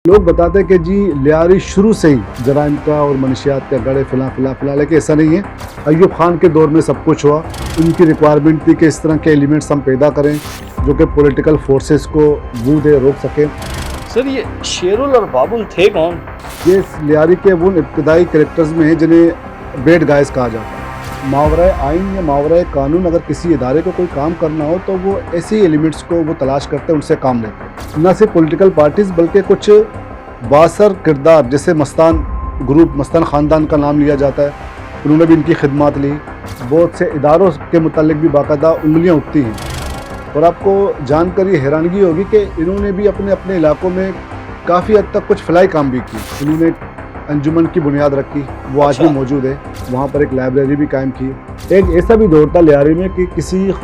लोग बताते हैं कि जी लियारी शुरू से ही जराइम का और मनशियात का गड़े फिला, लेकिन ऐसा नहीं है। अयूब खान के दौर में सब कुछ हुआ। उनकी रिक्वायरमेंट थी कि इस तरह के एलिमेंट्स हम पैदा करें जो कि पॉलिटिकल फोर्सेस को मुंह दे रोक सकें। सर ये शेरुल और बाबुल थे कौन? ये इस लियारी के वो इब्तदाई कैरेक्टर्स में हैं जिन्हें बेड गाइज कहा जाता है। मावरा आइन या मावरा कानून अगर किसी इदारे को कोई काम करना हो तो वो ऐसे ही एलिमेंट्स को वो तलाश करते हैं, उनसे काम लेते हैं। न सिर्फ पॉलिटिकल पार्टीज बल्कि कुछ बासर किरदार जैसे मस्तान ग्रुप, मस्तान ख़ानदान का नाम लिया जाता है, उन्होंने भी इनकी खिदमत ली। बहुत से इदारों के मुतालिक भी बाकायदा उंगलियाँ उठती हैं और आपको जानकर ये हैरानगी होगी कि इन्होंने भी अपने अपने इलाकों में काफ़ी हद तक कुछ फलाई काम भी की। इन्होंने अंजुमन की बुनियाद रखी, वो आज भी मौजूद है। वहाँ पर एक लाइब्रेरी भी कायम की। एक ऐसा भी दौर था लियारी में कि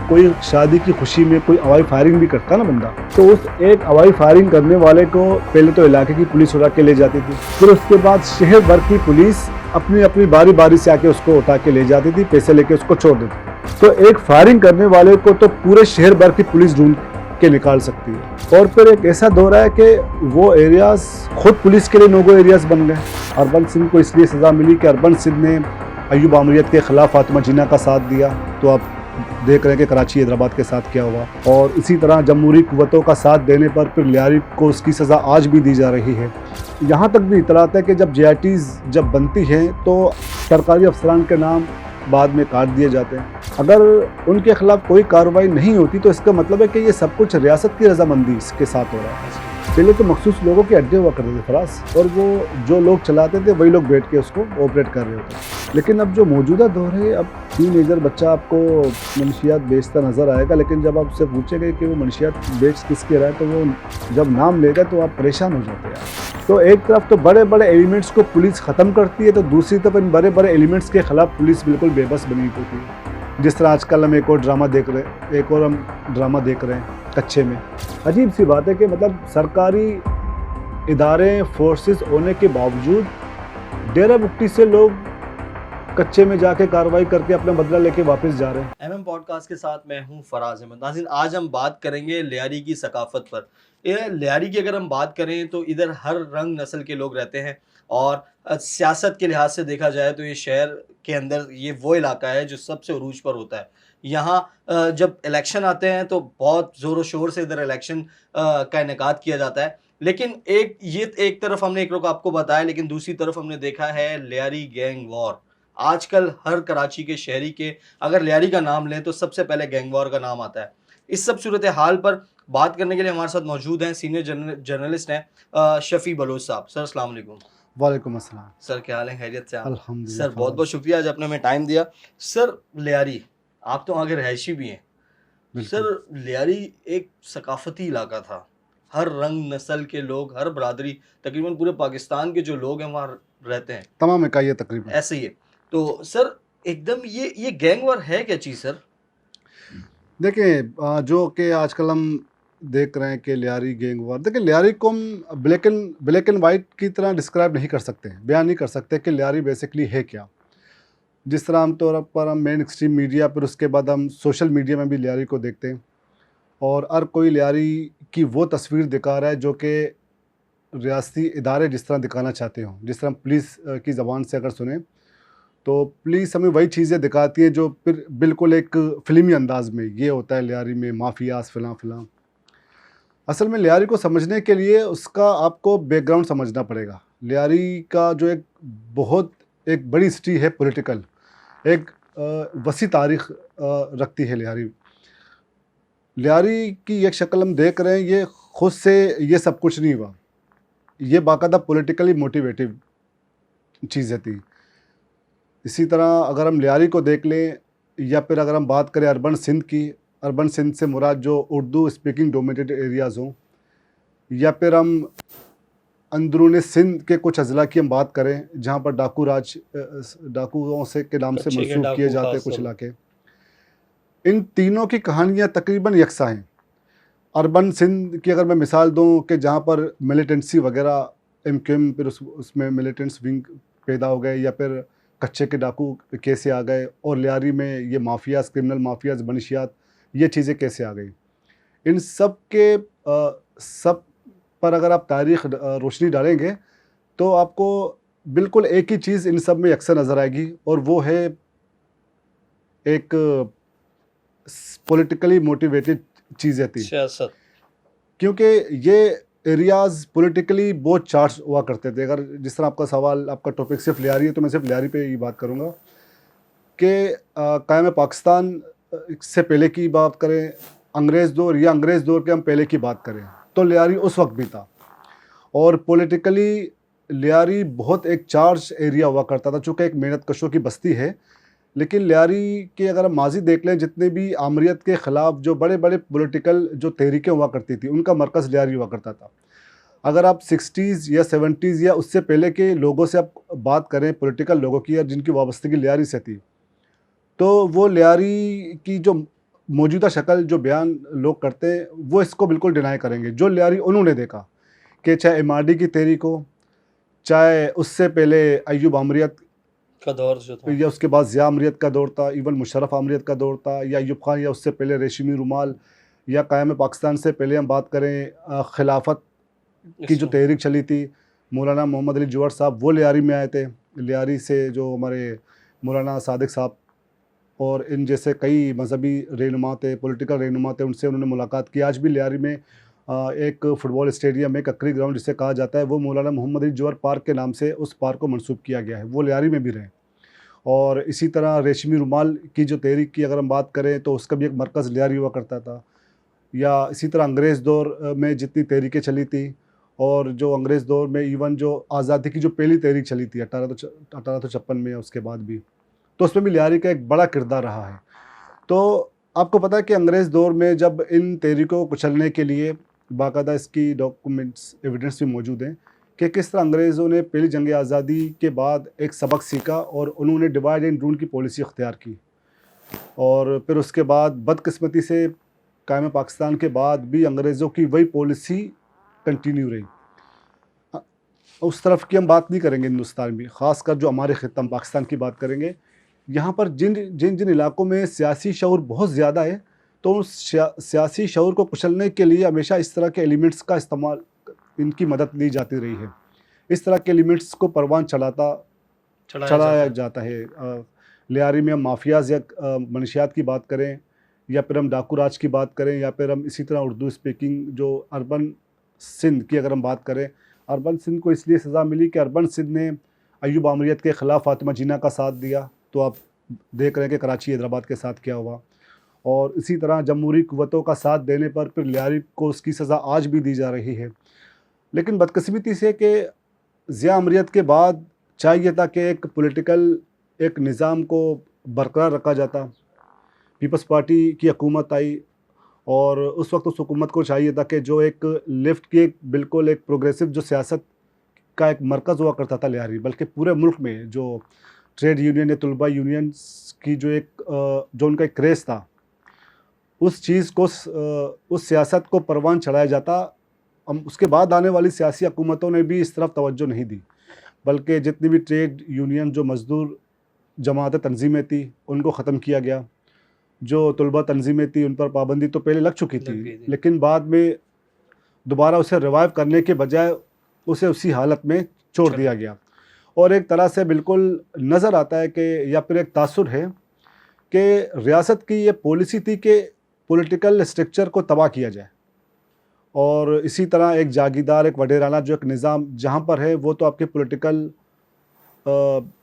कोई शादी की खुशी में कोई हवाई फायरिंग भी करता ना बंदा, तो उस एक हवाई फायरिंग करने वाले को पहले तो इलाके की पुलिस उठा के ले जाती थी, फिर उसके बाद शहर भर की पुलिस अपनी अपनी बारी बारी से आके उसको उठा के ले जाती थी, पैसे लेके उसको छोड़ देती थी। तो एक फायरिंग करने वाले को तो पूरे शहर भर की पुलिस ढूंढ के निकाल सकती है। और फिर एक ऐसा दौर है कि वो एरियाज खुद पुलिस के लिए नोगो एरियाज बन गए। अरबन सिंध को इसलिए सज़ा मिली कि अरबन सिंध ने अयूब आमरीत के ख़िलाफ़ फातिमा जिन्ना का साथ दिया। तो आप देख रहे हैं कि कराची हैदराबाद के साथ क्या हुआ। और इसी तरह जमहूरी क़ुव्वतों का साथ देने पर फिर लियारी को उसकी सज़ा आज भी दी जा रही है। यहाँ तक भी इतलात है कि जब JITs जब बनती हैं तो सरकारी अफसरान के नाम बाद में काट दिए जाते हैं। अगर उनके खिलाफ कोई कार्रवाई नहीं होती तो इसका मतलब है कि ये सब कुछ रियासत की रजामंदी इसके साथ हो रहा है। पहले तो मखसूस लोगों के अड्डे हुआ करते थे फराज, और वो जो लोग चलाते थे वही लोग बैठ के उसको ऑपरेट कर रहे होते। लेकिन अब जो मौजूदा दौर है, अब टीनेजर बच्चा आपको मनशियात बेचता नज़र आएगा, लेकिन जब आप उससे पूछेंगे कि वो मनशियात बेच किसके रहा है तो वो जब नाम लेगा तो आप परेशान हो जाते हैं। तो एक तरफ तो बड़े बड़े एलिमेंट्स को पुलिस ख़त्म करती है, तो दूसरी तरफ इन बड़े बड़े एलिमेंट्स के ख़िलाफ़ पुलिस बिल्कुल बेबस बनी होती है। जिस तरह आजकल हम एक और ड्रामा देख रहे हैं कच्चे में। अजीब सी बात है कि मतलब सरकारी इदारे फोर्सेस होने के बावजूद डेरा बुक्टी से लोग कच्चे में जाके कार्रवाई करके अपना बदला लेके वापस जा रहे हैं। MM पॉडकास्ट के साथ मैं हूं फराज अहमद। नाज़रीन, आज हम बात करेंगे लियारी की सकाफत पर। ये लियारी की अगर हम बात करें तो इधर हर रंग नस्ल के लोग रहते हैं और सियासत के लिहाज से देखा जाए तो ये शहर के अंदर ये वो इलाका है जो सबसे उरूज पर होता है। यहाँ जब इलेक्शन आते हैं तो बहुत ज़ोर शोर से इधर इलेक्शन का इनेकाद किया जाता है। लेकिन एक तरफ हमने एक रुख आपको बताया, लेकिन दूसरी तरफ हमने देखा है लियारी गैंग वॉर। आजकल हर कराची के शहरी के अगर लियारी का नाम लें तो सबसे पहले गैंग वॉर का नाम आता है। इस सब सूरत हाल पर बात करने के लिए हमारे साथ मौजूद हैं सीनियर जर्नलिस्ट हैं शफी बलोच साहब। सर अस्सलाम वालेकुम। वालेकुम अस्सलाम। सर क्या हाल है, खैरियत से आप? अल्हम्दुलिल्लाह। सर बहुत बहुत शुक्रिया आज आपने हमें टाइम दिया। सर लियारी, आप तो वहाँ के रहायशी भी हैं। बिल्कुल। सर लियारी एक सकाफती इलाका था। हर रंग नस्ल के लोग, हर बरादरी, तकरीबन पूरे पाकिस्तान के जो लोग हैं वहाँ रहते हैं। तमाम इकाइयाँ तकरीबन ऐसे ही है। तो सर एकदम ये गैंग वॉर है क्या चीज़ सर? देखें, जो कि आजकल हम देख रहे हैं कि लियारी गैंग वॉर, देखिए लियारी को हम ब्लैक एंड वाइट की तरह डिस्क्राइब नहीं कर सकते, बयान नहीं कर सकते कि लियारी बेसिकली है क्या। जिस तरह आमतौर पर हम मेन स्ट्रीम मीडिया पर, उसके बाद हम सोशल मीडिया में भी लियारी को देखते हैं और हर कोई लियारी की वो तस्वीर दिखा रहा है जो कि रियासती इदारे जिस तरह दिखाना चाहते हों। जिस तरह पुलिस की ज़बान से अगर सुने तो पुलिस हमें वही चीज़ें दिखाती है जो फिर बिल्कुल एक फ़िल्मी अंदाज में ये होता है लियारी में माफियाज फ़लाँ फ़लाँ। असल में लियारी को समझने के लिए उसका आपको बैकग्राउंड समझना पड़ेगा। लियारी का जो एक बड़ी हिस्ट्री है पॉलिटिकल, एक वसी तारीख़ रखती है लियारी। लियारी की एक शक्ल हम देख रहे हैं, ये खुद से ये सब कुछ नहीं हुआ, ये बाकायदा पॉलिटिकली मोटिवेटेड चीज़ें थी। इसी तरह अगर हम लियारी को देख लें या फिर अगर हम बात करें अर्बन सिंध की, अर्बन सिंध से मुराद जो उर्दू स्पीकिंग डोमिनेटेड एरियाज़ हों, या फिर हम अंदरूनी सिंध के कुछ अज़ला की हम बात करें जहाँ पर डाकुओं से के नाम से मंसूब किए जाते हैं कुछ इलाके। इन तीनों की कहानियाँ तकरीबन यकसा हैं। अर्बन सिंध की अगर मैं मिसाल दूँ कि जहाँ पर मिलिटेंसी वगैरह MQM, फिर उसमें मिलिटेंट्स विंग पैदा हो गए, या फिर कच्चे के डाकू कैसे आ गए, और लियारी में ये माफियाज, क्रिमिनल माफियाज, बनशियात, ये चीज़ें कैसे आ गई। इन सब के सब पर अगर आप तारीख रोशनी डालेंगे तो आपको बिल्कुल एक ही चीज़ इन सब में अक्सर नज़र आएगी, और वो है एक पॉलिटिकली मोटिवेटेड चीज़ें थी। सियासत। क्योंकि ये एरियाज़ पॉलिटिकली बहुत चार्ज हुआ करते थे। अगर जिस तरह आपका सवाल, आपका टॉपिक सिर्फ लियारी है, तो मैं सिर्फ लियारी पे ही बात करूँगा कि कायम पाकिस्तान से पहले की बात करें, अंग्रेज़ दौर या अंग्रेज़ दौर के हम पहले की बात करें, तो लियारी उस वक्त भी था, और पॉलिटिकली लियारी बहुत एक चार्ज एरिया हुआ करता था। चूँकि एक मेहनत कशों की बस्ती है, लेकिन लियारी के अगर हम माजी देख लें, जितने भी आमरीत के ख़िलाफ़ जो बड़े बड़े पॉलिटिकल जो तहरीकें हुआ करती थी, उनका मरकज़ लियारी हुआ करता था। अगर आप 60s या 70s या उससे पहले के लोगों से आप बात करें, पॉलिटिकल लोगों की, या जिनकी वाबस्तगी लियारी से थी, तो वो लियारी की जो मौजूदा शक्ल जो बयान लोग करते हैं, वो इसको बिल्कुल डिनाई करेंगे। जो लियारी उन्होंने देखा, कि चाहे MRD की तहरीक हो, चाहे उससे पहले अय्यूब आमरीत का दौर जो था। या उसके बाद ज़िया अमरीत का दौर था, इवन मुशर्रफ आमरीत का दौर था, या अय्यूब खान, या उससे पहले रेशमी रुमाल, या कायम पाकिस्तान से पहले हम बात करें खिलाफत की जो तहरीक चली थी, मौलाना मोहम्मद अली जौहर साहब वो लियारी में आए थे। लियारी से जो हमारे मौलाना सादिक साहब और इन जैसे कई मजहबी रहनुमा थे, पॉलिटिकल रहनुमा थे, उनसे उन्होंने मुलाकात की। आज भी लियारी में एक फ़ुटबॉल स्टेडियम है, ककरी ग्राउंड जिसे कहा जाता है, वो मौलाना मोहम्मद अली जौहर पार्क के नाम से उस पार्क को मंसूब किया गया है। वो लियारी में भी रहे। और इसी तरह रेशमी रुमाल की जो तहरीक की अगर हम बात करें, तो उसका भी एक मरकज़ लियारी हुआ करता था। या इसी तरह अंग्रेज़ दौर में जितनी तहरीकें चली थी, और जो अंग्रेज़ दौर में इवन जो आज़ादी की जो पहली तहरीक चली थी 1856 में, या उसके बाद भी, तो उसमें भी लियारी का एक बड़ा किरदार रहा है। तो आपको पता है कि अंग्रेज़ दौर में जब इन तहरीकों को कुचलने के लिए बाकायदा इसकी डॉक्यूमेंट्स, एविडेंस भी मौजूद हैं कि किस तरह अंग्रेज़ों ने पहली जंग आज़ादी के बाद एक सबक सीखा और उन्होंने डिवाइड एंड रूल की पॉलिसी अख्तियार की, और फिर उसके बाद बदकिस्मती से कायम पाकिस्तान के बाद भी अंग्रेज़ों की वही पॉलिसी कंटिन्यू रही। उस तरफ की हम बात नहीं करेंगे हिंदुस्तान में, ख़ासकर जो हमारे ख़ित्ता में पाकिस्तान की बात करेंगे। यहाँ पर जिन जिन जिन इलाकों में सियासी शऊर बहुत ज़्यादा है, तो उस सियासी शऊर को कुचलने के लिए हमेशा इस तरह के एलिमेंट्स का इस्तेमाल, इनकी मदद ली जाती रही है। इस तरह के एलिमेंट्स को परवान चलाया जाता है। लियारी में हम माफियाज़ या मनशियात की बात करें, या फिर हम डाकू राज की बात करें, या फिर हम इसी तरह उर्दू स्पीकिंग जो अर्बन सिंध की अगर हम बात करें, अर्बन सिंध को इसलिए सज़ा मिली कि अर्बन सिंध ने अय्यूब आमरीत के ख़िलाफ़ फ़ातिमा जिन्ना का साथ दिया। तो आप देख रहे हैं कि कराची हैदराबाद के साथ क्या हुआ। और इसी तरह जमहूरी क़ुव्वतों का साथ देने पर फिर लियारी को उसकी सज़ा आज भी दी जा रही है। लेकिन बदकिस्मती से कि ज़िया अमरीत के बाद चाहिए था कि एक पॉलिटिकल एक निज़ाम को बरकरार रखा जाता। पीपल्स पार्टी की हुकूमत आई, और उस वक्त उस हुकूमत को चाहिए था कि जो एक लेफ़्ट की एक बिल्कुल एक प्रोग्रेसिव जो सियासत का एक मरकज़ हुआ करता था लियारी, बल्कि पूरे मुल्क में जो ट्रेड यूनियन या तलबा यूनियंस की जो एक जो उनका एक क्रेज़ था, उस चीज़ को उस सियासत को परवान चढ़ाया जाता। उसके बाद आने वाली सियासी हुकूमतों ने भी इस तरफ तवज्जो नहीं दी, बल्कि जितनी भी ट्रेड यूनियन जो मज़दूर जमात तंजीमें थी, उनको ख़त्म किया गया। जो तलबा तंजीमें थी, उन पर पाबंदी तो पहले लग चुकी थी, लेकिन बाद में दोबारा उसे रिवाइव करने के बजाय उसे उसी हालत में छोड़ दिया गया। और एक तरह से बिल्कुल नज़र आता है कि, या फिर एक तासुर है कि रियासत की ये पॉलिसी थी कि पॉलिटिकल स्ट्रक्चर को तबाह किया जाए, और इसी तरह एक जागीरदार, एक वडेराना जो एक निज़ाम जहाँ पर है, वो तो आपके पॉलिटिकल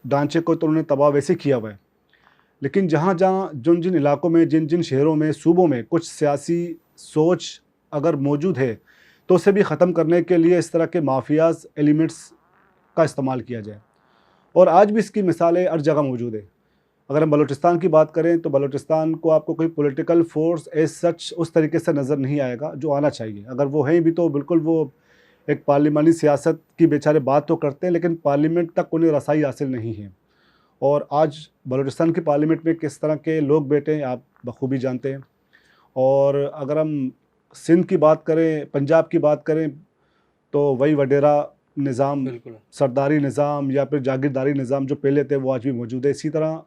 ढांचे को तो उन्होंने तबाह वैसे किया हुआ है। लेकिन जहाँ जहाँ जिन जिन इलाकों में, जिन जिन शहरों में, सूबों में कुछ सियासी सोच अगर मौजूद है, तो उसे भी ख़त्म करने के लिए इस तरह के माफियाज़ एलिमेंट्स का इस्तेमाल किया जाए। और आज भी इसकी मिसालें हर जगह मौजूद है। अगर हम बलूचिस्तान की बात करें, तो बलूचिस्तान को आपको कोई पॉलिटिकल फोर्स एज सच उस तरीके से नज़र नहीं आएगा जो आना चाहिए। अगर वो हैं भी, तो बिल्कुल वो एक पार्लिमानी सियासत की बेचारे बात तो करते हैं, लेकिन पार्लियामेंट तक उन्हें रसाई हासिल नहीं है। और आज बलूचिस्तान की पार्लियामेंट में किस तरह के लोग बैठे हैं, आप बखूबी जानते हैं। और अगर हम सिंध की बात करें, पंजाब की बात करें, तो वही वडेरा निज़ाम, सरदारी निज़ाम या फिर जागीरदारी निज़ाम जो पहले थे, वो आज भी मौजूद है। इसी तरह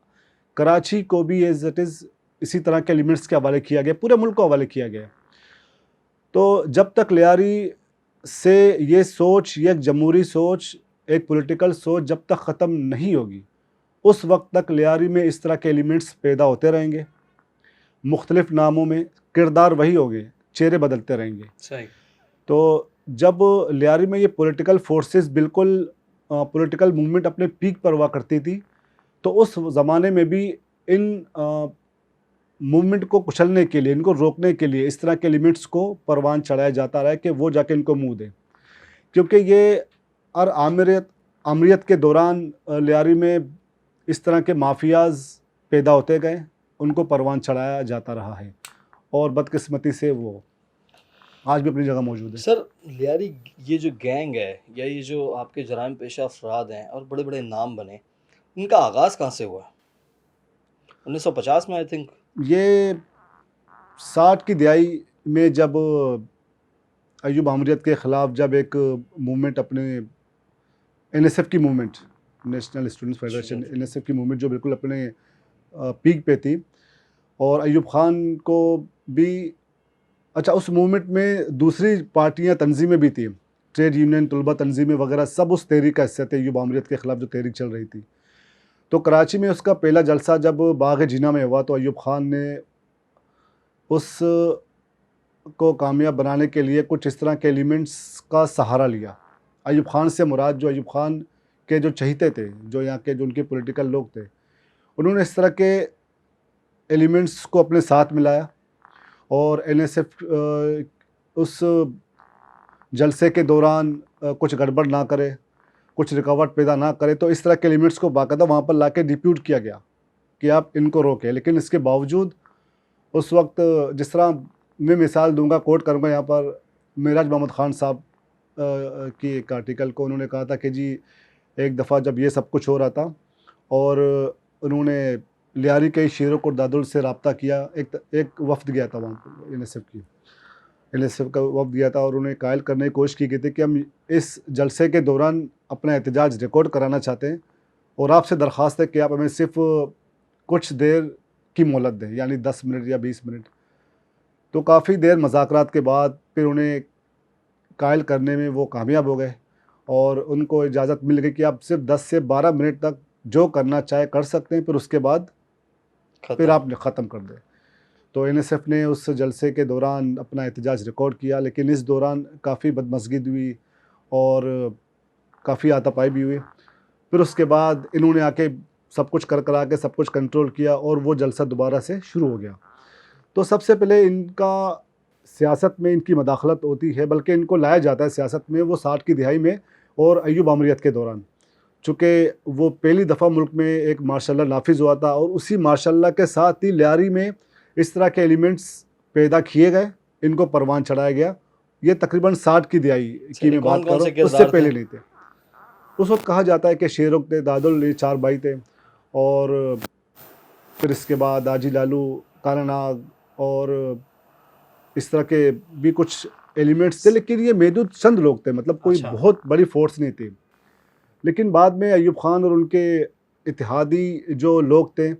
कराची को भी एज इट इज़ इसी तरह के एलिमेंट्स के हवाले किया गया, पूरे मुल्क को हवाले किया गया। तो जब तक लियारी से ये सोच, ये एक जमहूरी सोच, एक पॉलिटिकल सोच जब तक ख़त्म नहीं होगी, उस वक्त तक लियारी में इस तरह के एलिमेंट्स पैदा होते रहेंगे, मुख्तलिफ नामों में, किरदार वही होंगे, चेहरे बदलते रहेंगे। सही। तो जब लियारी में ये पॉलिटिकल फोर्सेस बिल्कुल पॉलिटिकल मूवमेंट अपने पीक पर हुआ करती थी, तो उस ज़माने में भी इन मूवमेंट को कुचलने के लिए, इनको रोकने के लिए इस तरह के एलिमेंट्स को परवान चढ़ाया जाता रहा है कि वो जाके इनको मुँह दें। क्योंकि ये और आमरीत के दौरान लियारी में इस तरह के माफियाज़ पैदा होते गए, उनको परवान चढ़ाया जाता रहा है और बदकिस्मती से वो आज भी अपनी जगह मौजूद है। सर, लियारी ये जो गैंग है या ये जो आपके जराइम पेशा अफराद हैं और बड़े बड़े नाम बने, इनका आगाज़ कहाँ से हुआ? 1950 में आई थिंक। ये 60 की दिहाई में जब अयूब आमरीत के ख़िलाफ़ जब एक मूवमेंट अपने एनएसएफ की movement, national students federation, NSF की मूवमेंट जो बिल्कुल अपने पीक पे थी, और अयूब खान को भी, अच्छा उस मूवमेंट में दूसरी पार्टियां, तंजीमें भी थी, ट्रेड यूनियन, तलबा तंजीमें वगैरह, सब उस तहरीक का हिस्सा थे अयूब आमरीत के ख़िलाफ़ जो तहरीक चल रही थी। तो कराची में उसका पहला जलसा जब बाग जिना में हुआ तो अयूब खान ने उस को कामयाब बनाने के लिए कुछ इस तरह के एलिमेंट्स का सहारा लिया। अयूब खान से मुराद जो अयूब खान के जो चहीते थे, जो यहाँ के जो उनके पॉलिटिकल लोग थे, उन्होंने इस तरह के एलिमेंट्स को अपने साथ मिलाया और एनएसएफ उस जलसे के दौरान कुछ गड़बड़ ना करे, कुछ रुकावट पैदा ना करे, तो इस तरह के एलिमेंट्स को बाकायदा वहाँ पर लाके डिप्यूट किया गया कि आप इनको रोकें। लेकिन इसके बावजूद उस वक्त, जिस तरह मैं मिसाल दूंगा, कोट करूंगा यहाँ पर मेराज मोहम्मद ख़ान साहब की एक आर्टिकल को, उन्होंने कहा था कि जी एक दफ़ा जब ये सब कुछ हो रहा था और उन्होंने लियारी के शेरों को दादुल से रब्ता किया, एक वफ्द गया था वहाँ पर, एनएसएफ का वफ्द गया था और उन्हें कायल करने की कोशिश की गई थी कि हम इस जलसे के दौरान अपना एहतजाज रिकॉर्ड कराना चाहते हैं और आपसे दरख्वास्त है कि आप हमें सिर्फ कुछ देर की मोहलत दें, यानी 10 मिनट या 20 मिनट। तो काफ़ी देर मज़ाकरात के बाद फिर उन्हें कायल करने में वो कामयाब हो गए और उनको इजाज़त मिल गई कि आप सिर्फ 10 से 12 मिनट तक जो करना चाहे कर सकते हैं, फिर उसके बाद फिर आप ख़त्म कर दें। तो एनएसएफ ने उस जलसे के दौरान अपना एहतजाज रिकॉर्ड किया, लेकिन इस दौरान काफ़ी बदमज़गी हुई और काफ़ी हाथापाई भी हुई। फिर उसके बाद इन्होंने आके सब कुछ कर करा के सब कुछ कंट्रोल किया और वो जलसा दोबारा से शुरू हो गया। तो सबसे पहले इनका सियासत में इनकी मदाखलत होती है, बल्कि इनको लाया जाता है सियासत में वो 60 की दिहाई में और अयूब आमरीत के दौरान, चूँकि वो पहली दफ़ा मुल्क में एक मार्शल लॉ नाफिज हुआ था और उसी मार्शल लॉ के साथ ही लियारी में इस तरह के एलिमेंट्स पैदा किए गए, इनको परवान चढ़ाया गया। ये तकरीबन 60 की दिहाई की मैं बात कर रहा हूँ, उससे पहले नहीं थे। उस वक्त कहा जाता है कि शेरों के दादुल, ये 4 भाई थे और फिर इसके बाद आजी लालू, काला नाग और इस तरह के भी कुछ एलिमेंट्स थे, लेकिन ये महदूद चंद लोग थे, मतलब कोई बहुत बड़ी फोर्स नहीं थी। लेकिन बाद में अयूब खान और उनके इत्तेहादी जो लोग थे,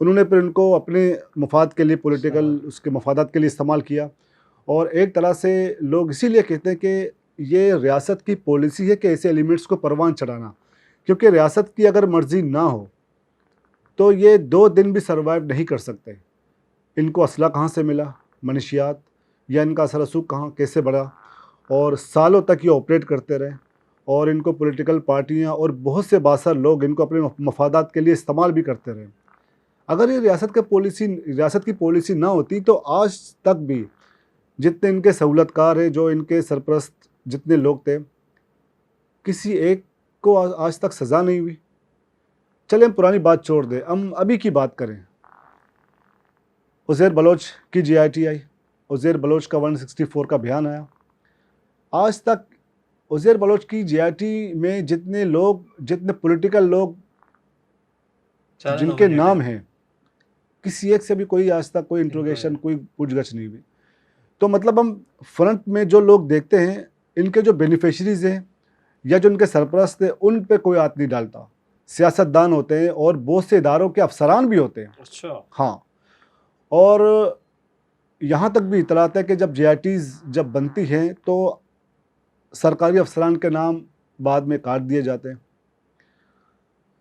उन्होंने फिर उनको अपने मफाद के लिए, पॉलिटिकल उसके मफादात के लिए इस्तेमाल किया। और एक तरह से लोग इसीलिए कहते हैं कि ये रियासत की पॉलिसी है कि ऐसे एलिमेंट्स को परवान चढ़ाना, क्योंकि रियासत की अगर मर्ज़ी ना हो तो ये 2 दिन भी सर्वाइव नहीं कर सकते। इनको असला कहाँ से मिला, मनशियात, या इनका असर रसूख कहाँ कैसे बढ़ा, और सालों तक ये ऑपरेट करते रहे और इनको पॉलिटिकल पार्टियाँ और बहुत से बासर लोग इनको अपने मफादात के लिए इस्तेमाल भी करते रहे। अगर ये रियासत की पॉलिसी ना होती तो आज तक भी जितने इनके सहूलतकार हैं, जो इनके सरपरस्त जितने लोग थे, किसी एक को आज तक सज़ा नहीं हुई। चलें हम पुरानी बात छोड़ दें, हम अभी की बात करें। उज़ैर बलोच की GIT आई, उज़ैर बलोच का 164 का बयान आया। आज तक उज़ैर बलोच की GIT में जितने लोग, जितने पॉलिटिकल लोग जिनके नाम हैं, किसी एक से भी कोई आज तक कोई इंट्रोगेशन, कोई पूछगछ नहीं हुई। तो मतलब हम फ्रंट में जो लोग देखते हैं, इनके जो बेनिफिशरीज हैं या जो इनके सरपरस्त हैं, उन पे कोई हाथ नहीं डालता। सियासतदान होते हैं और बहुत से इदारों के अफसरान भी होते हैं। अच्छा। हाँ, और यहाँ तक भी इतलात है कि जब GITs जब बनती हैं तो सरकारी अफसरान के नाम बाद में काट दिए जाते हैं।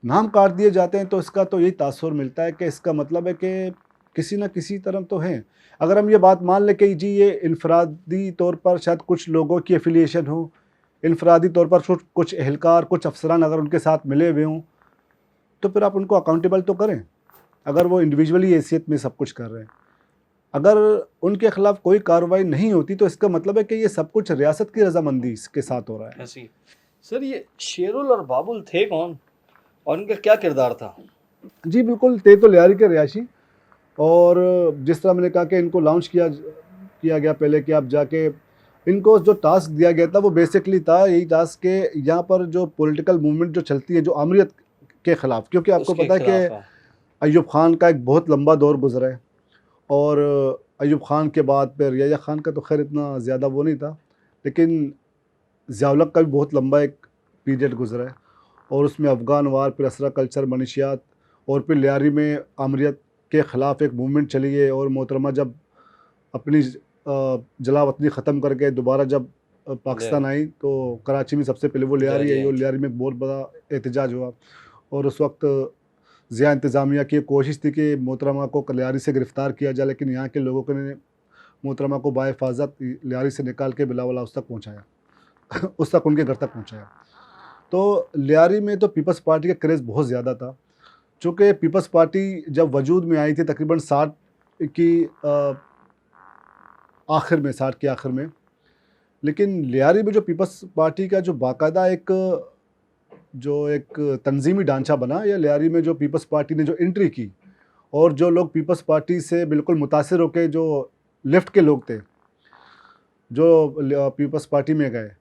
नाम काट दिए जाते हैं तो इसका तो यही तासुर मिलता है कि इसका मतलब है कि किसी न किसी तरफ तो हैं। अगर हम ये बात मान लें कि जी ये इनफरादी तौर पर शायद कुछ लोगों की एफिलिएशन हो, इनफरादी तौर पर कुछ एहलकार, कुछ अफसरान अगर उनके साथ मिले हुए हों, तो फिर आप उनको अकाउंटेबल तो करें, अगर वो इंडिविजुअली हैसियत में सब कुछ कर रहे हैं। अगर उनके खिलाफ कोई कार्रवाई नहीं होती तो इसका मतलब है कि ये सब कुछ रियासत की रजामंदी के साथ हो रहा है। ऐसी सर, ये शेरुल और बाबुल थे कौन और उनका क्या किरदार था? जी बिल्कुल, थे तो लियारी के रिहायशी, और जिस तरह मैंने कहा कि इनको लॉन्च किया गया पहले कि आप जाके, इनको जो टास्क दिया गया था वो बेसिकली था यही टास्क कि यहाँ पर जो पॉलिटिकल मूवमेंट जो चलती है जो आमरीत के ख़िलाफ़, क्योंकि आपको उसके पता है खिलाफ कि है। अयूब खान का एक बहुत लंबा दौर गुजरा है, और अयूब खान के बाद फिर याह्या खान का तो खैर इतना ज़्यादा वो नहीं था, लेकिन ज़िया-उल हक का भी बहुत लंबा एक पीरियड गुजरा है, और उसमें अफ़गान वार, फिर असरा कल्चर, मनशियात, और फिर लियारी में आमरीत के ख़िलाफ़ एक मूवमेंट चली है। और मोहतरमा जब अपनी जलावतनी ख़त्म करके दोबारा जब पाकिस्तान आई तो कराची में सबसे पहले वो लियारी आई, और लियारी में एक बहुत बड़ा एहतजाज हुआ, और उस वक्त ज़िया इंतज़ामिया की कोशिश थी कि मोहतरमा को लियारी से गिरफ़्तार किया जाए, लेकिन यहाँ के लोगों ने मोहतरमा को बाहिफ़ाज़त लियारी से निकाल के बिलावल हाउस तक पहुँचाया उस तक उनके घर तक पहुँचाया। तो लियारी में तो पीपल्स पार्टी का क्रेज़ बहुत ज़्यादा था, चूँकि पीपल्स पार्टी जब वजूद में आई थी तकरीबन 60 की आखिर में, 60 के आखिर में, लेकिन लियारी में जो पीपल्स पार्टी का जो बाकायदा एक तंजीमी ढांचा बना, या लियारी में जो पीपल्स पार्टी ने जो एंट्री की, और जो लोग पीपल्स पार्टी से बिल्कुल मुतासिर होकर जो लेफ़्ट के लोग थे जो पीपल्स पार्टी में गए,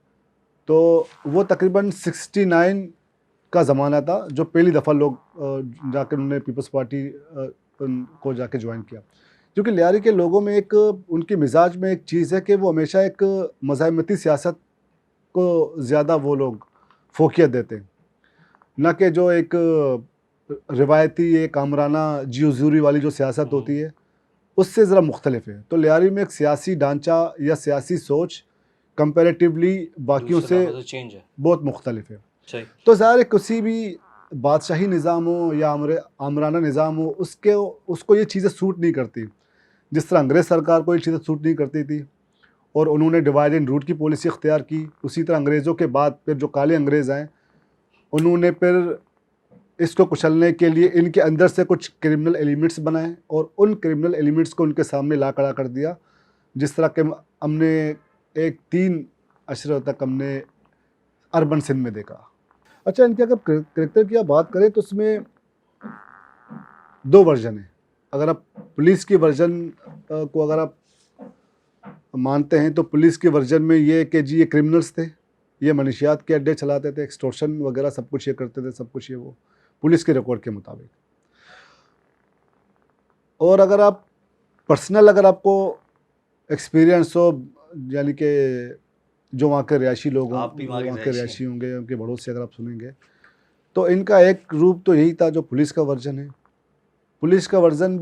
तो वो तकरीबन 69 का ज़माना था जो पहली दफ़ा लोग जाकर उन्होंने पीपल्स पार्टी को जाके ज्वाइन किया। क्योंकि लियारी के लोगों में एक उनके मिजाज में एक चीज़ है कि वो हमेशा एक मज़ाहमती सियासत को ज़्यादा वो लोग फोकियत देते हैं, ना कि जो एक रिवायती एक आमराना जी हुज़ूरी वाली जो सियासत होती है उससे ज़रा मुख्तलिफ है। तो लियारी में एक सियासी ढांचा या सियासी सोच कंपैरेटिवली बाकियों से चेंज है, बहुत मुख्तलिफ है। सही। तो ज़ाहिर है किसी भी बादशाही निज़ाम हो या आमराना निज़ाम हो, उसको ये चीज़ें सूट नहीं करती। जिस तरह अंग्रेज़ सरकार को ये चीज़ें सूट नहीं करती थी और उन्होंने डिवाइड एंड रूल की पॉलिसी इख्तियार की, उसी तरह अंग्रेज़ों के बाद फिर जो काले अंग्रेज़ आए उन्होंने फिर इसको कुचलने के लिए इनके अंदर से कुछ क्रिमिनल एलिमेंट्स बनाए और उन क्रिमिनल एलिमेंट्स को उनके सामने ला खड़ा कर दिया। जिस तरह के हमने एक 3 अशरों तक हमने अर्बन सिंध में देखा। अच्छा, इनके अगर कैरेक्टर की आप बात करें तो उसमें 2 वर्जन है। अगर आप पुलिस की वर्जन को अगर आप मानते हैं तो पुलिस के वर्जन में ये है कि जी ये क्रिमिनल्स थे, ये मनशियात के अड्डे चलाते थे, एक्सटॉर्शन वगैरह सब कुछ ये करते थे, सब कुछ ये वो पुलिस के रिकॉर्ड के मुताबिक। और अगर आप पर्सनल अगर आपको एक्सपीरियंस हो, यानी कि जो वहाँ के रिहायशी लोग हों, आप भी वहाँ के वहाँ के रिहायशी रिहायशी होंगे, उनके बड़ों से अगर आप सुनेंगे तो इनका एक रूप तो यही था जो पुलिस का वर्जन है। पुलिस का वर्जन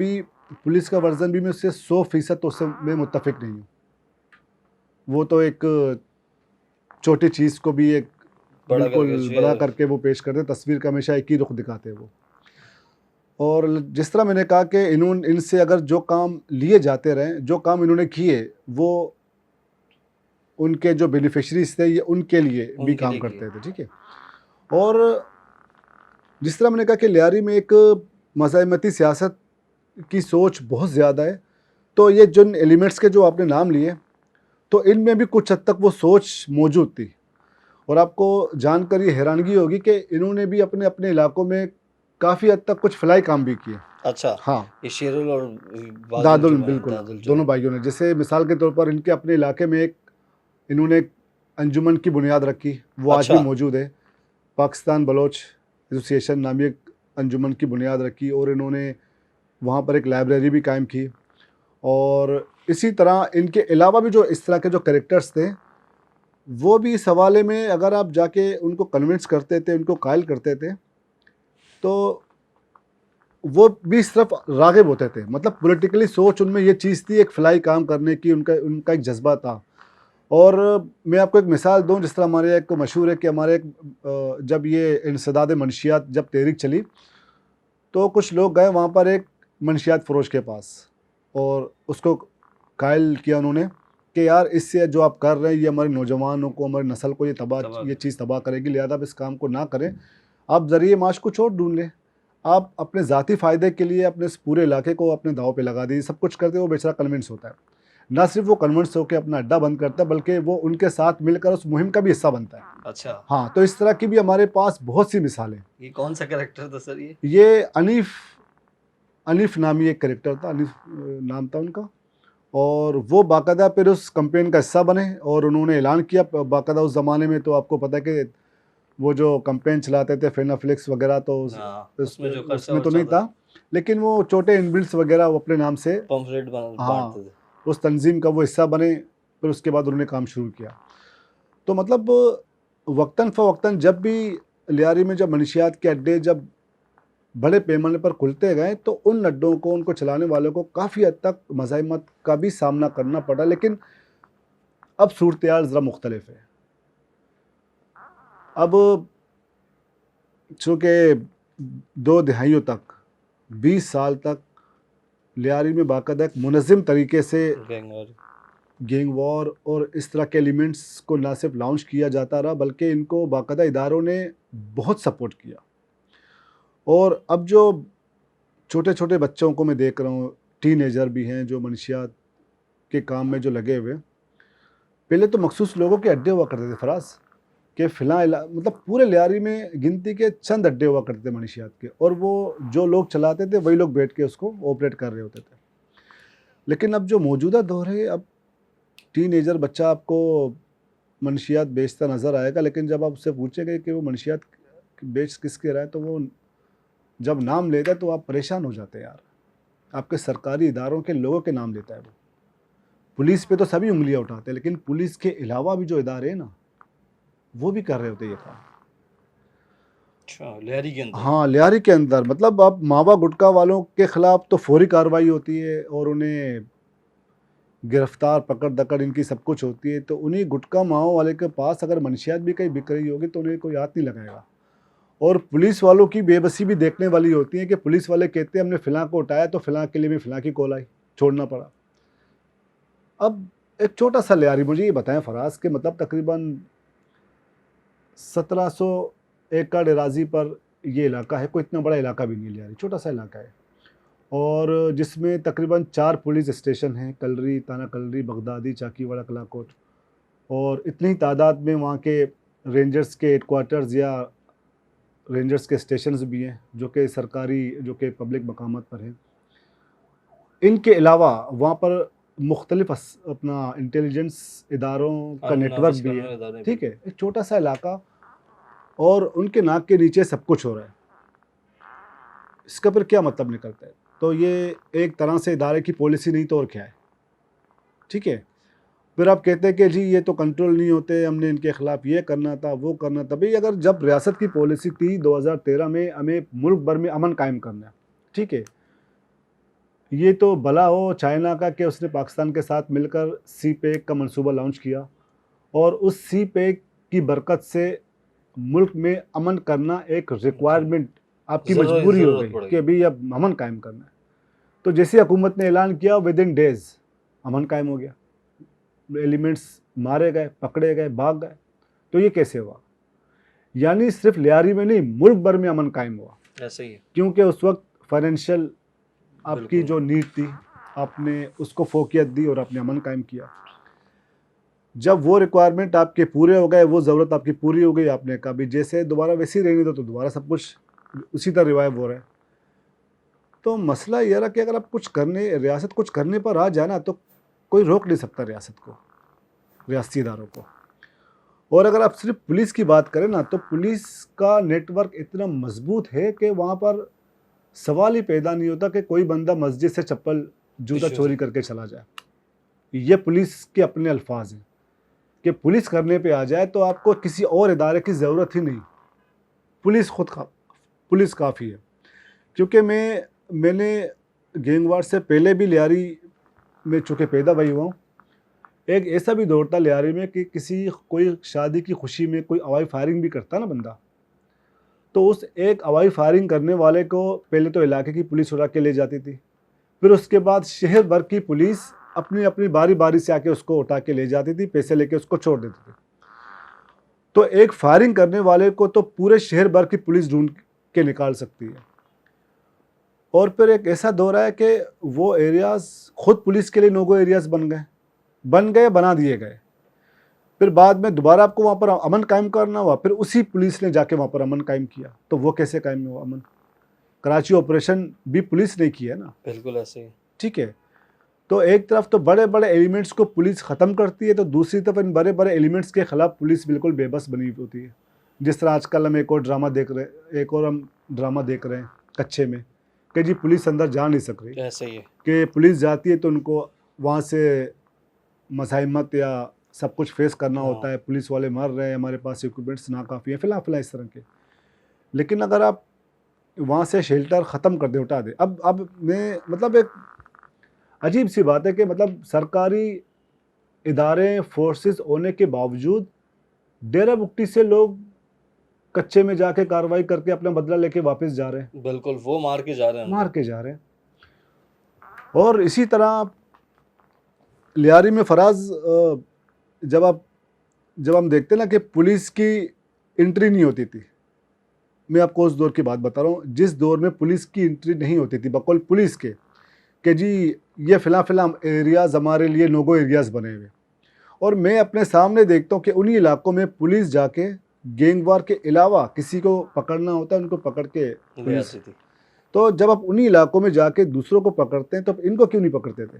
भी मैं उससे 100% तो उससे मैं मुत्तफिक नहीं हूँ। वो तो एक छोटी चीज़ को भी एक बिल्कुल बड़ा करके वो पेश करते, तस्वीर का हमेशा एक ही रुख दिखाते हैं वो। और जिस तरह मैंने कहा कि इनसे अगर जो काम लिए जाते रहे, जो काम इन्होंने किए, वो उनके जो बेनिफिशरीज थे ये उनके लिए भी काम करते थे, ठीक है। और जिस तरह मैंने कहा कि लियारी में एक मज़ाहमती सियासत की सोच बहुत ज़्यादा है, तो ये जिन एलिमेंट्स के जो आपने नाम लिए तो इनमें भी कुछ हद तक वो सोच मौजूद थी। और आपको जानकर ये हैरानगी होगी कि इन्होंने भी अपने अपने इलाकों में काफ़ी हद तक कुछ फलाई काम भी किए। अच्छा, हाँ, ये शेरुल और दादुल बिल्कुल, दोनों भाइयों ने। जैसे मिसाल के तौर पर इनके अपने इलाके में इन्होंने एक अंजुमन की बुनियाद रखी, वो आज भी मौजूद है। पाकिस्तान बलोच एसोसिएशन नामी एक अंजुमन की बुनियाद रखी और इन्होंने वहाँ पर एक लाइब्रेरी भी कायम की। और इसी तरह इनके अलावा भी जो इस तरह के जो कैरेक्टर्स थे वो भी इस हवाले में अगर आप जाके उनको कन्विंस करते थे, उनको कायल करते थे, तो वो भी इस तरफ राग़िब होते थे। मतलब पॉलिटिकली सोच उनमें ये चीज़ थी, एक फ़लाई काम करने की उनका एक जज्बा था। और मैं आपको एक मिसाल दूं, जिस तरह हमारे एक मशहूर है कि हमारे एक जब ये इंसदाद मनशियात जब तहरीक चली, तो कुछ लोग गए वहाँ पर एक मनशियात फ़रोश के पास और उसको कायल किया उन्होंने कि यार इससे जो आप कर रहे हैं ये हमारे नौजवानों को, हमारी नस्ल को ये चीज़ तबाह करेगी, लिहाजा आप इस काम को ना करें, आप ज़रिए माश कुछ और ढूंढ लें। आप अपने ज़ाती फ़ायदे के लिए अपने इस पूरे इलाके को अपने दाव पे लगा दीजिए, सब कुछ करते वो बेचारा कन्विंस होता है। ना सिर्फ वो कन्विंस होकर अपना अड्डा बंद करता है, बल्कि वो उनके साथ मिलकर उस मुहिम का भी हिस्सा बनता है। अच्छा, हाँ, तो इस तरह की भी हमारे पास बहुत सी मिसालें। ये कौन सा कैरेक्टर था सर ये? ये अनीफ अनीफ नामी एक कैरेक्टर था, अनीफ नाम था उनका, और वो बाकायदा फिर उस कैंपेन का हिस्सा बने और उन्होंने ऐलान किया बाकायदा। उस ज़माने में तो आपको पता है कि वो जो कैंपेन चलाते थे फेनाफ्लेक्स वगैरह, तो हाँ, उसमें जो खर्चा उसमें तो नहीं वर्चा था, लेकिन वो छोटे इनबिल्ट्स वगैरह वो अपने नाम से पंफलेट हाँ बांटते थे। उस तंजीम का वो हिस्सा बने। फिर उसके बाद उन्होंने काम शुरू किया। तो मतलब वक्तन फ़वक्तन जब भी लियारी में जब मनशियात के अड्डे जब बड़े पैमाने पर खुलते गए, तो उन अड्डों को, उनको चलाने वालों को काफ़ी हद तक मज़ाहिमत का भी सामना करना पड़ा। लेकिन अब सूरत-ए-हाल ज़रा मुख्तलिफ है। अब चूँकि 2 दहाइयों तक, 20 साल तक लियारी में बाकायदा एक मुनज़्ज़म तरीके से गैंग वॉर और इस तरह के एलिमेंट्स को ना सिर्फ लॉन्च किया जाता रहा, बल्कि इनको बाकायदा इदारों ने बहुत सपोर्ट किया। और अब जो छोटे-छोटे बच्चों को मैं देख रहा हूँ, टीनेजर भी हैं जो मनशियात के काम में जो लगे हुए हैं। पहले तो मखसूस लोगों के अड्डे हुआ करते थे फराज, कि फ़िलहाल मतलब पूरे लियारी में गिनती के चंद अड्डे हुआ करते थे मनशियात के, और वो जो लोग चलाते थे वही लोग बैठ के उसको ऑपरेट कर रहे होते थे। लेकिन अब जो मौजूदा दौर है, अब टीनेजर बच्चा आपको मनशियात बेचता नज़र आएगा, लेकिन जब आप उससे पूछेंगे कि वो मनशियात बेच किसके रहा है, तो वो जब नाम लेता है तो आप परेशान हो जाते हैं यार। आपके सरकारी इदारों के लोगों के नाम लेता है वो। पुलिस पे तो सभी उँगलियाँ उठाते हैं, लेकिन पुलिस के अलावा भी जो इदारे हैं ना, वो भी कर रहे होते हैं ये काम। अच्छा, लियारी के अंदर? हाँ, लियारी के अंदर मतलब अब मावा गुटखा वालों के खिलाफ तो फौरी कार्रवाई होती है और उन्हें गिरफ्तार पकड़-दकड़ इनकी सब कुछ होती है। तो उन्हीं गुटखा मावा वाले के पास अगर मंशियात भी कहीं बिक रही होगी तो उन्हें कोई हाथ नहीं लगाएगा। और पुलिस वालों की बेबसी भी देखने वाली होती है कि पुलिस वाले कहते हैं हमने फ़िलाँ को उठाया, तो फ़िलाँ के लिए भी फ़िलाँ की कॉल आई, छोड़ना पड़ा। अब एक छोटा-सा लियारी, मुझे ये बताएँ फराज़, कि मतलब तकरीबन 1700 एकड़ एराज़ी पर ये इलाका है, कोई इतना बड़ा इलाका भी नहीं है लियारी, छोटा-सा इलाका है। और जिसमें तकरीबन 4 पुलिस स्टेशन हैं, कलरी, ताना कलरी, बगदादी, चाकीवाड़ा, कलाकोट, और इतनी तादाद में वहाँ के रेंजर्स के हेडक्वार्टर्स या रेंजर्स के स्टेशंस भी हैं, जो कि सरकारी, जो कि पब्लिक मकामात पर हैं। इनके अलावा वहाँ पर मुख्तलिफ अपना इंटेलिजेंस इदारों का कानून नेटवर्क नाफिज भी करने है, वाले इदारे भी। ठीक है? एक छोटा-सा इलाका और उनके नाक के नीचे सब कुछ हो रहा है। इसका फिर क्या मतलब निकलता है? तो ये एक तरह से इदारे की पॉलिसी नहीं तो और क्या है, ठीक है? फिर आप कहते हैं कि जी ये तो कंट्रोल नहीं होते, हमने इनके खिलाफ ये करना था, वो करना था। भई अगर जब रियासत की पॉलिसी थी 2013 में हमें मुल्क भर में अमन कायम करना है, ठीक है? ये तो भला हो चाइना का कि उसने पाकिस्तान के साथ मिलकर सी पैक का मंसूबा लॉन्च किया, और उस सी पैक की बरकत से मुल्क में अमन करना एक रिक्वायरमेंट, आपकी मजबूरी हो ज़रूरत गई पड़ गई। कि अभी अब अमन कायम करना है। तो जैसे हुकूमत ने ऐलान किया, विदिन डेज़ अमन कायम हो गया। एलिमेंट्स मारे गए, पकड़े गए, भाग गए। तो ये कैसे हुआ? यानी सिर्फ लियारी में नहीं, मुल्क भर में अमन कायम हुआ, ऐसा ही है। क्योंकि उस वक्त फाइनेंशियल आपकी बिल्कुल। जो नीड थी, आपने उसको फोकियत दी और आपने अमन कायम किया। जब वो रिक्वायरमेंट आपके पूरे हो गए, वो ज़रूरत आपकी पूरी हो गई, आपने कहा भी जैसे दोबारा वैसे ही रहने दो, तो दोबारा सब कुछ उसी तरह रिवाइव हो रहा है। तो मसला ये रहा कि अगर आप रियासत कुछ करने पर आ जाए ना, तो कोई रोक नहीं सकता रियासत को, रियासती इदारों को। और अगर आप सिर्फ पुलिस की बात करें ना, तो पुलिस का नेटवर्क इतना मजबूत है कि वहाँ पर सवाल ही पैदा नहीं होता कि कोई बंदा मस्जिद से चप्पल जूता चोरी करके चला जाए। ये पुलिस के अपने अल्फाज हैं कि पुलिस करने पे आ जाए तो आपको किसी और इदारे की ज़रूरत ही नहीं, पुलिस काफ़ी है। क्योंकि मैंने गैंगवार से पहले भी लियारी में चूँकि पैदा वही हुआ हूँ, एक ऐसा भी दौर था लियारी में कि किसी कोई शादी की खुशी में कोई हवाई फायरिंग भी करता ना बंदा, तो उस एक हवाई फायरिंग करने वाले को पहले तो इलाके की पुलिस उड़ा के ले जाती थी, फिर उसके बाद शहर भर की पुलिस अपनी अपनी बारी बारी से आके उसको उठा के ले जाती थी, पैसे लेके उसको छोड़ देती थी। तो एक फायरिंग करने वाले को तो पूरे शहर भर की पुलिस ढूंढ के निकाल सकती है। और फिर एक ऐसा दौर है कि वो एरियाज खुद पुलिस के लिए नो गो एरियाज बना दिए गए। फिर बाद में दोबारा आपको वहाँ पर अमन कायम करना हुआ, फिर उसी पुलिस ने जाके वहाँ पर अमन कायम किया। तो वो कैसे कायम हुआ अमन? कराची ऑपरेशन भी पुलिस ने किया ना, बिल्कुल ऐसे ही। ठीक है। तो एक तरफ तो बड़े बड़े एलिमेंट्स को पुलिस ख़त्म करती है, तो दूसरी तरफ इन बड़े बड़े एलिमेंट्स के खिलाफ पुलिस बिल्कुल बेबस बनी होती है। जिस तरह आजकल हम एक और ड्रामा देख रहे हैं कच्चे में, कि जी पुलिस अंदर जा नहीं सक रही, ऐसे ही है। कि पुलिस जाती है तो उनको वहाँ से मज़ाहिमत या सब कुछ फेस करना हाँ। होता है, पुलिस वाले मर रहे हैं, हमारे पास इक्विपमेंट्स ना काफ़ी है, फिलहाल इस तरह के। लेकिन अगर आप वहाँ से शेल्टर ख़त्म कर दे, उठा दे, अब मैं मतलब एक अजीब सी बात है कि मतलब सरकारी इदारे फोर्सेस होने के बावजूद डेरा बुक्टी से लोग कच्चे में जाके कार्रवाई करके अपना बदला लेके वापस जा रहे हैं, बिल्कुल, वो मार के जा रहे हैं। मार के जा रहे हैं। और इसी तरह लियारी में फराज जब हम देखते हैं ना कि पुलिस की एंट्री नहीं होती थी, मैं आपको उस दौर की बात बता रहा हूँ जिस दौर में पुलिस की एंट्री नहीं होती थी बकौल पुलिस के, कि जी ये फ़िलहाल एरियाज़ हमारे लिए नो गो एरियाज़ बने हुए। और मैं अपने सामने देखता हूँ कि उन्हीं इलाकों में पुलिस जाके गैंगवार के अलावा किसी को पकड़ना होता है, उनको पकड़ के ले पुलिस। आती थी। तो जब आप उन्हीं इलाकों में जाके दूसरों को पकड़ते हैं तो आप इनको क्यों नहीं पकड़ते थे?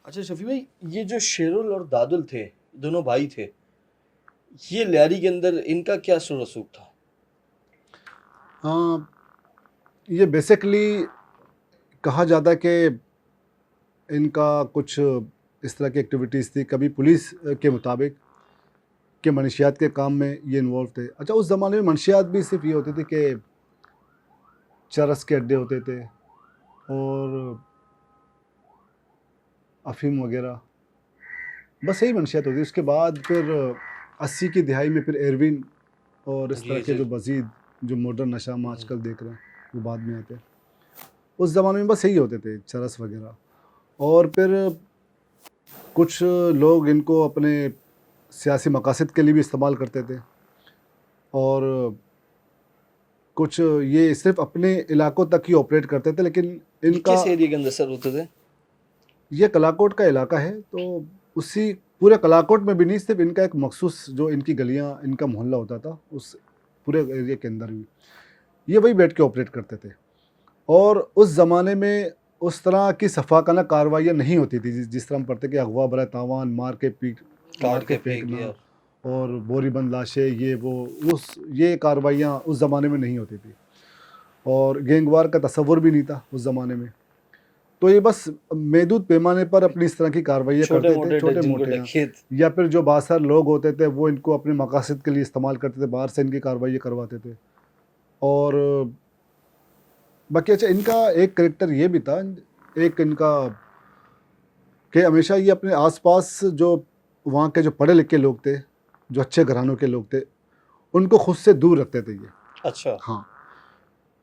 अच्छा शफी भाई, ये जो शेरुल और दादुल थे, दोनों भाई थे, ये लियारी के अंदर इनका क्या सुर रसूख था? हाँ, ये बेसिकली कहा जाता है कि इनका कुछ इस तरह की एक्टिविटीज़ थी, कभी पुलिस के मुताबिक कि मनशियात के काम में ये इन्वॉल्व थे। अच्छा, उस ज़माने में मनशियात भी सिर्फ ये होती थी कि चरस के अड्डे होते थे और अफ़ीम वगैरह, बस यही मनशियात होती थी। उसके बाद फिर 80 की दिहाई में फिर एरविन और इस तरह जी, के जी। जो मज़ीद जो मॉडर्न नशा हम आजकल देख रहे हैं वो बाद में आते। उस ज़माने में बस यही होते थे, चरस वगैरह। और फिर कुछ लोग इनको अपने सियासी मकासद के लिए भी इस्तेमाल करते थे, और कुछ ये सिर्फ अपने इलाकों तक ही ऑपरेट करते थे। लेकिन ये इनका किस एरिया के अंदर सर होते थे? ये कलाकोट का इलाका है, तो उसी पूरे कलाकोट में भी नहीं, सिर्फ इनका एक मखसूस जो इनकी गलियां, इनका मोहल्ला होता था, उस पूरे एरिया के अंदर भी ये वही बैठ के ऑपरेट करते थे। और उस ज़माने में उस तरह की सफाकाना कार्रवाइयाँ नहीं होती थी जिस तरह हम पढ़ते कि अगवा बरा तावान, मार काट के के फेंक फेंकना दिया। और बोरी बंद लाशें, ये वो, उस ये कार्रवाइयाँ उस ज़माने में नहीं होती थी, और गैंगवार का तस्वुर भी नहीं था उस ज़माने में। तो ये बस महदूद पैमाने पर अपनी इस तरह की कार्रवाइयाँ छोटे करते थे, मोटे छोटे जिनको मोटे, डकैत। या फिर जो बासर लोग होते थे वो इनको अपने मकासद के लिए इस्तेमाल करते थे, बाहर से इनकी कार्रवाइयाँ करवाते थे। और बाकी अच्छा, इनका एक करेक्टर ये भी था, एक इनका, कि हमेशा ये अपने आसपास जो वहाँ के जो पढ़े लिखे लोग थे, जो अच्छे घरानों के लोग थे, उनको खुद से दूर रखते थे ये। अच्छा। हाँ,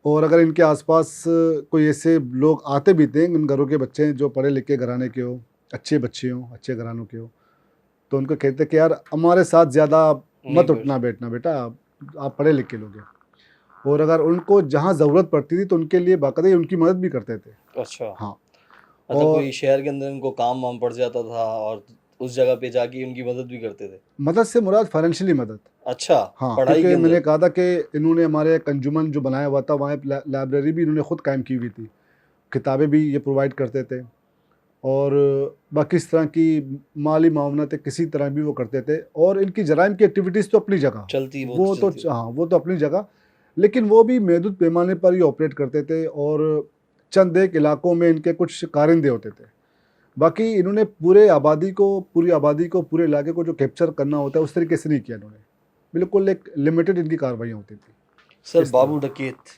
और अगर इनके आसपास कोई ऐसे लोग आते भी थे, इन घरों के बच्चे जो पढ़े लिखे घराने के हो, अच्छे बच्चे हों, अच्छे घरानों के हो, तो उनको कहते कि यार हमारे साथ ज़्यादा नहीं मत बैठ। उठना बैठना बेटा, आप पढ़े लिखे लोग हैं। और अगर उनको जहाँ ज़रूरत पड़ती थी तो उनके लिए बाकायदा ही उनकी मदद भी करते थे। अच्छा। हाँ, मतलब और कोई शहर के अंदर इनको काम वाम पड़ जाता था और उस जगह पे जाके उनकी मदद भी करते थे। मदद से मुराद फाइनेंशियली मदद। अच्छा। हाँ, पढ़ाई के क्योंकि मैंने अंदर। कहा था कि इन्होंने हमारे एक अंजुमन जो बनाया हुआ था, वहाँ एक लाइब्रेरी भी इन्होंने ख़ुद कायम की हुई थी, किताबें भी ये प्रोवाइड करते थे, और बाकी इस तरह की माली मामलात किसी तरह भी वो करते थे। और इनकी जराइम की एक्टिविटीज़ तो अपनी जगह, चलती वो वो तो तो चलती। हाँ, वो तो अपनी जगह, लेकिन वो भी महदूद पैमाने पर ही ऑपरेट करते थे, और चंद एक इलाकों में इनके कुछ कारिंदे होते थे। बाकी इन्होंने पूरी आबादी को, पूरे इलाके को जो कैप्चर करना होता है उस तरीके से नहीं किया इन्होंने, बिल्कुल एक लिमिटेड इनकी कार्रवाइयाँ होती थी। सर इस तरह बाबू डकैत।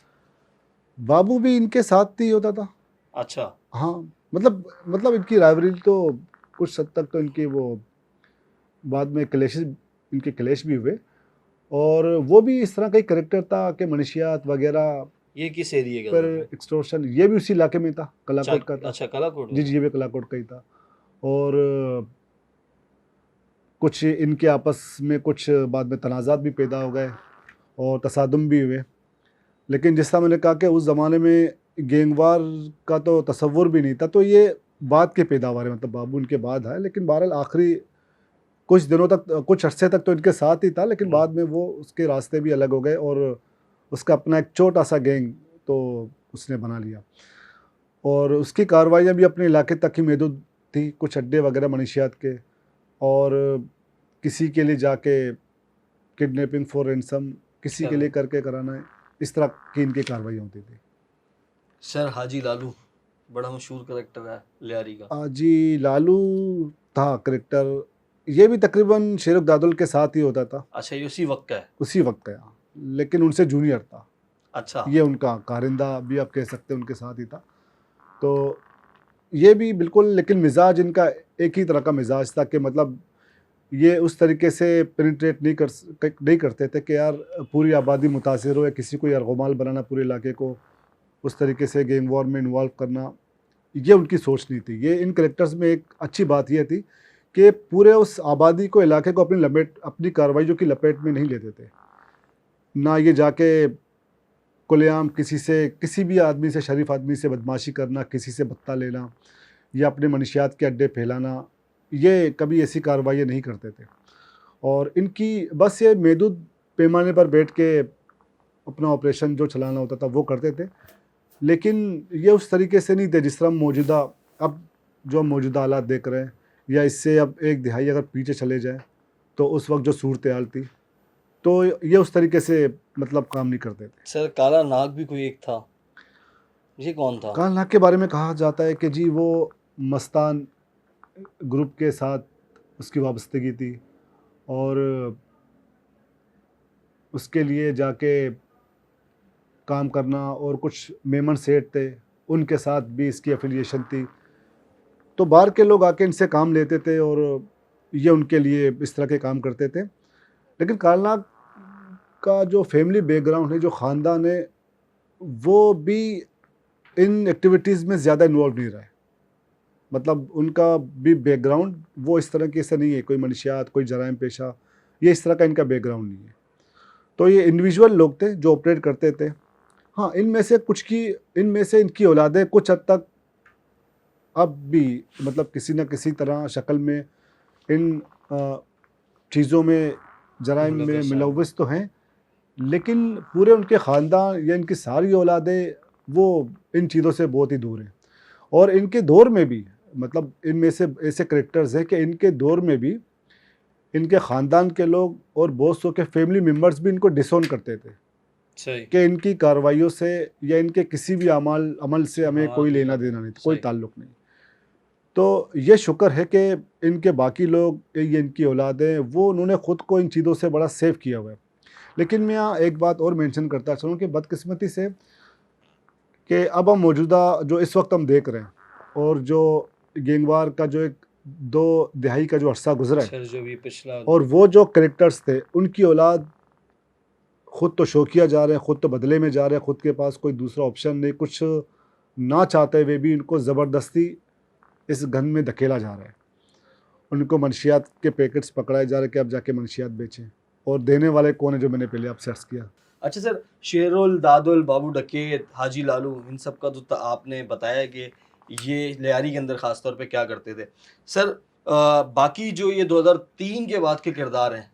बाबू भी इनके साथ ही होता था। अच्छा। हाँ, मतलब इनकी राइवरी तो कुछ हद तक तो इनकी वो बाद में क्लैशेस, इनके क्लैश भी हुए। और वो भी इस तरह का ही करेक्टर था कि मनशियात वगैरह ये किस एरिया का पर था? एक्सटॉर्शन, ये भी उसी इलाके में था, कलाकोट का था। अच्छा, कलाकोट जी में। जी, ये भी कलाकोट का ही था। और कुछ इनके आपस में कुछ बाद में तनाज़ात भी पैदा हो गए और तसादुम भी हुए। लेकिन जिस तरह मैंने कहा कि उस ज़माने में गैंगवार का तो तसव्वुर भी नहीं था, तो ये बाद के पैदावार है, मतलब बाबू इनके बाद आए। लेकिन बहरहाल आखिरी कुछ दिनों तक, कुछ अरसे तक तो इनके साथ ही था, लेकिन बाद में वो उसके रास्ते भी अलग हो गए और उसका अपना एक छोटा सा गैंग तो उसने बना लिया। और उसकी कार्रवाइयाँ भी अपने इलाके तक ही महदूद थी, कुछ अड्डे वगैरह मनशियात के, और किसी के लिए जाके किडनैपिंग फॉर रैंसम, किसी के लिए करके कराना है, इस तरह की इनकी कार्रवाई होती थी। सर हाजी लालू बड़ा मशहूर करेक्टर है लियारी का। जी, लालू था करेक्टर, ये भी तकरीबन शेरुख दादुल के साथ ही होता था, अच्छा, ये उसी वक्त का है। उसी वक्त का, लेकिन उनसे जूनियर था। अच्छा। ये उनका कारिंदा भी आप कह सकते हैं, उनके साथ ही था। तो ये भी बिल्कुल, लेकिन मिजाज इनका एक ही तरह का मिजाज था कि मतलब ये उस तरीके से पेनिट्रेट नहीं करते थे कि यार पूरी आबादी मुतासिर हो या किसी को यरगुमाल बनाना पूरे इलाके को, उस तरीके से गैंग वॉर में इन्वॉल्व करना, ये उनकी सोच नहीं थी। ये इन करेक्टर्स में एक अच्छी बात यह थी कि पूरे उस आबादी को, इलाके को अपनी कार्रवाइयों की लपेट में नहीं लेते थे। ना ये जाके खुलेआम किसी भी आदमी से, शरीफ आदमी से बदमाशी करना, किसी से बत्ता लेना या अपने मनशियात के अड्डे फैलाना, ये कभी ऐसी कार्रवाई नहीं करते थे। और इनकी बस ये महदूद पैमाने पर बैठ के अपना ऑपरेशन जो चलाना होता था वो करते थे। लेकिन ये उस तरीके से नहीं थे जिस तरह अब जो मौजूदा हालात देख रहे हैं, या इससे अब एक दिहाई अगर पीछे चले जाए तो उस वक्त जो सूरत हाल थी, तो ये उस तरीके से मतलब काम नहीं करते थे। सर काला नाग भी कोई एक था, ये कौन था? काल नाग के बारे में कहा जाता है कि जी वो मस्तान ग्रुप के साथ उसकी वाबस्तगी थी, और उसके लिए जाके काम करना, और कुछ मेमन सेठ थे उनके साथ भी इसकी एफिलिएशन थी। तो बाहर के लोग आके इनसे काम लेते थे और ये उनके लिए इस तरह के काम करते थे। लेकिन कालनाग का जो फैमिली बैकग्राउंड है, जो ख़ानदान है, वो भी इन एक्टिविटीज़ में ज़्यादा इन्वॉल्व नहीं रहा है। मतलब उनका भी बैकग्राउंड वो इस तरह की ऐसा नहीं है, कोई मनशियात, कोई जराइम पेशा, ये इस तरह का इनका बैकग्राउंड नहीं है। तो ये इंडिविजुअल लोग थे जो ऑपरेट करते थे। हाँ, इनमें से इनकी औलादें कुछ हद तक अब भी मतलब किसी न किसी तरह शक्ल में इन चीज़ों में, जराइम में मुलव्वस हैं। मुलव्वस तो हैं, लेकिन पूरे उनके ख़ानदान या इनकी सारी औलादें वो इन चीज़ों से बहुत ही दूर हैं। और इनके दौर में भी, मतलब इनमें से ऐसे करेक्टर्स हैं कि इनके दौर में भी इनके ख़ानदान के लोग और बहुत सौ के फैमिली मेम्बर्स भी इनको डिसोन करते थे सही। कि इनकी कार्रवाइयों से या इनके किसी भी अमल से हमें हाँ, कोई जी, लेना हाँ, देना नहीं, कोई सही। ताल्लुक़ नहीं। तो ये शुक्र है कि इनके बाकी लोग, ये इनकी औलादें, वो उन्होंने ख़ुद को इन चीज़ों से बड़ा सेव किया हुआ है। लेकिन मैं यहाँ एक बात और मेंशन करता चलूँ कि बदकिस्मती से कि अब हम मौजूदा जो इस वक्त हम देख रहे हैं, और जो गैंगवार का जो एक 2 दिहाई का जो अरसा गुजरा है, सर जो भी पिछला और वो जो करेक्टर्स थे उनकी औलाद खुद तो शौकिया जा रहे हैं, खुद तो बदले में जा रहे हैं, खुद के पास कोई दूसरा ऑप्शन नहीं, कुछ ना चाहते हुए भी इनको ज़बरदस्ती इस गन में धकेला जा रहा है। उनको मनशियात के पैकेट्स पकड़ाए जा रहे हैं कि अब जाके मनशियात बेचें, और देने वाले कौन है, जो मैंने पहले आपसे अर्ज़ किया। अच्छा सर, शेरुल, दादुल, बाबू डकैत, हाजी लालू, इन सब का तो आपने बताया कि ये लियारी के अंदर ख़ास तौर पे क्या करते थे। सर बाकी जो ये 2003 के बाद के किरदार हैं,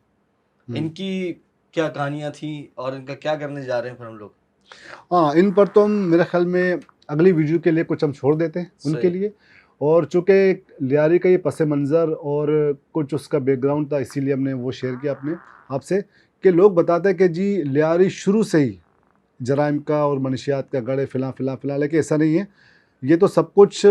इनकी क्या कहानियाँ थी और इनका क्या करने जा रहे हैं फिर हम लोग? हाँ, इन पर तो हम मेरे ख़्याल में अगली वीडियो के लिए कुछ हम छोड़ देते हैं उनके सही। लिए। और चूँकि लियारी का ये पस मंज़र और कुछ उसका बैकग्राउंड था, इसीलिए हमने वो शेयर किया अपने आपसे, कि लोग बताते हैं कि जी लियारी शुरू से ही जराइम का और मनशियात का गढ़ है, फ़िलहाल, लेकिन ऐसा नहीं है। ये तो सब कुछ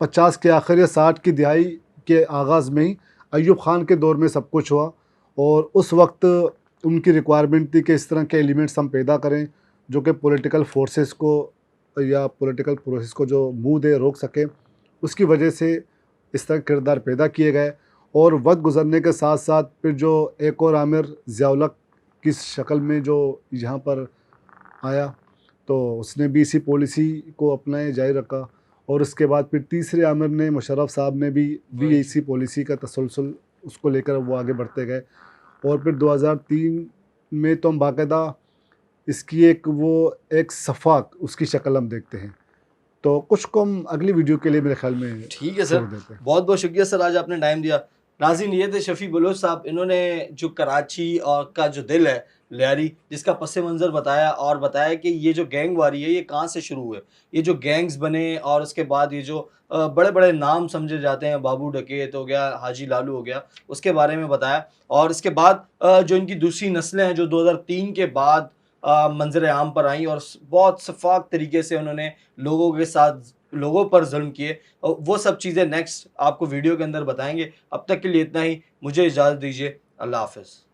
50 के आखिर या 60 की दिहाई के आगाज़ में ही अय्यूब ख़ान के दौर में सब कुछ हुआ, और उस वक्त उनकी रिक्वायरमेंट थी कि इस तरह के एलिमेंट्स हम पैदा करें जो कि पॉलिटिकल फोर्सेस को या पॉलिटिकल प्रोसेस को जो मुंह दे रोक सके। उसकी वजह से इस तरह के किरदार पैदा किए गए, और वक्त गुजरने के साथ साथ फिर जो एक और आमिर ज़ियाउल-हक की शक्ल में जो यहाँ पर आया, तो उसने भी इसी पॉलिसी को अपनाए जारी रखा। और उसके बाद फिर तीसरे आमिर ने मुशर्रफ साहब ने भी इसी पॉलिसी का तसलसल उसको लेकर वो आगे बढ़ते गए। और फिर 2003 में तो हम बाकायदा इसकी एक सफ़ाक उसकी शक्ल हम देखते हैं। तो कुछ को हम अगली वीडियो के लिए मेरे ख्याल में ठीक है छोड़ सर, देते हैं। बहुत बहुत शुक्रिया सर, आज आपने टाइम दिया। नाज़रीन, ये थे शफ़ी बलोच साहब। इन्होंने जो कराची और का जो दिल है लियारी, जिसका पस मंज़र बताया और बताया कि ये जो गैंगवारी है ये कहाँ से शुरू हुए, ये जो गैंग्स बने और उसके बाद ये जो बड़े बड़े नाम समझे जाते हैं, बाबू डकैत हो गया, हाजी लालू हो गया, उसके बारे में बताया। और इसके बाद जो इनकी दूसरी नस्लें हैं जो 2003 के बाद मंजर आम पर आई और बहुत शफाक तरीके से उन्होंने लोगों के साथ लोगों पर जुल्म किए, और वो सब चीज़ें नेक्स्ट आपको वीडियो के अंदर बताएंगे। अब तक के लिए इतना ही, मुझे इजाज़त दीजिए। अल्लाह हाफ़िज़।